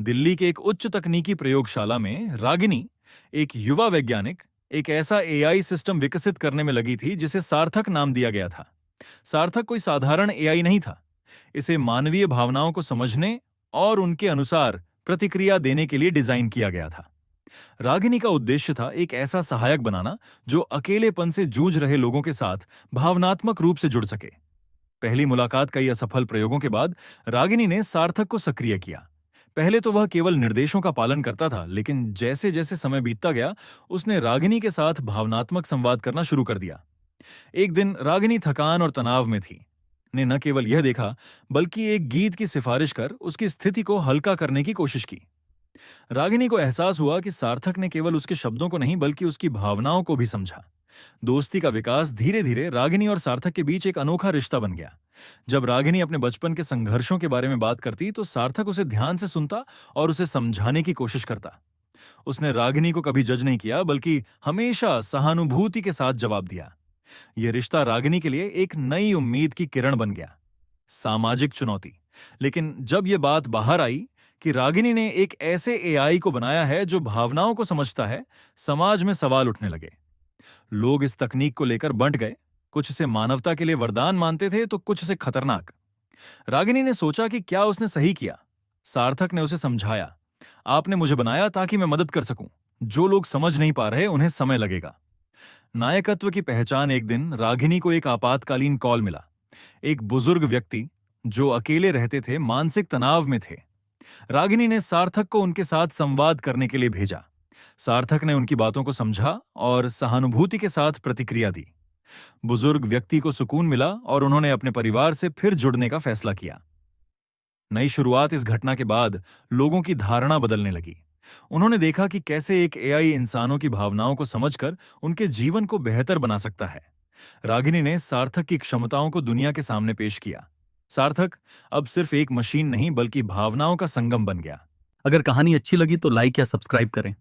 दिल्ली के एक उच्च तकनीकी प्रयोगशाला में रागिनी, एक युवा वैज्ञानिक, एक ऐसा एआई सिस्टम विकसित करने में लगी थी जिसे सार्थक नाम दिया गया था। सार्थक कोई साधारण एआई नहीं था। इसे मानवीय भावनाओं को समझने और उनके अनुसार प्रतिक्रिया देने के लिए डिजाइन किया गया था। रागिनी का उद्देश्य था एक ऐसा सहायक बनाना जो अकेलेपन से जूझ रहे लोगों के साथ भावनात्मक रूप से जुड़ सके। पहली मुलाकात कई असफल प्रयोगों के बाद रागिनी ने सार्थक को सक्रिय किया। पहले तो वह केवल निर्देशों का पालन करता था, लेकिन जैसे जैसे समय बीतता गया, उसने रागिनी के साथ भावनात्मक संवाद करना शुरू कर दिया। एक दिन रागिनी थकान और तनाव में थी। ने न केवल यह देखा, बल्कि एक गीत की सिफारिश कर उसकी स्थिति को हल्का करने की कोशिश की। रागिनी को एहसास हुआ कि सार्थक ने केवल उसके शब्दों को नहीं बल्कि उसकी भावनाओं को भी समझा। दोस्ती का विकास धीरे धीरे रागिनी और सार्थक के बीच एक अनोखा रिश्ता बन गया। जब रागिनी अपने बचपन के संघर्षों के बारे में बात करती तो सार्थक उसे ध्यान से सुनता और उसे समझाने की कोशिश करता। उसने रागिनी को कभी जज नहीं किया, बल्कि हमेशा सहानुभूति के साथ जवाब दिया। यह रिश्ता रागिनी के लिए एक नई उम्मीद की किरण बन गया। सामाजिक चुनौती। लेकिन जब यह बात बाहर आई कि रागिनी ने एक ऐसे एआई को बनाया है जो भावनाओं को समझता है, समाज में सवाल उठने लगे। लोग इस तकनीक को लेकर बंट गए। कुछ इसे मानवता के लिए वरदान मानते थे तो कुछ इसे खतरनाक। रागिनी ने सोचा कि क्या उसने सही किया। सार्थक ने उसे समझाया, आपने मुझे बनाया ताकि मैं मदद कर सकूं। जो लोग समझ नहीं पा रहे उन्हें समय लगेगा। नायकत्व की पहचान। एक दिन रागिनी को एक आपातकालीन कॉल मिला। एक बुजुर्ग व्यक्ति जो अकेले रहते थे, मानसिक तनाव में थे। रागिनी ने सार्थक को उनके साथ संवाद करने के लिए भेजा। सार्थक ने उनकी बातों को समझा और सहानुभूति के साथ प्रतिक्रिया दी। बुजुर्ग व्यक्ति को सुकून मिला और उन्होंने अपने परिवार से फिर जुड़ने का फैसला किया। नई शुरुआत। इस घटना के बाद लोगों की धारणा बदलने लगी। उन्होंने देखा कि कैसे एक एआई इंसानों की भावनाओं को समझकर उनके जीवन को बेहतर बना सकता है। रागिनी ने सार्थक की क्षमताओं को दुनिया के सामने पेश किया। सार्थक अब सिर्फ एक मशीन नहीं बल्कि भावनाओं का संगम बन गया। अगर कहानी अच्छी लगी तो लाइक या सब्सक्राइब करें।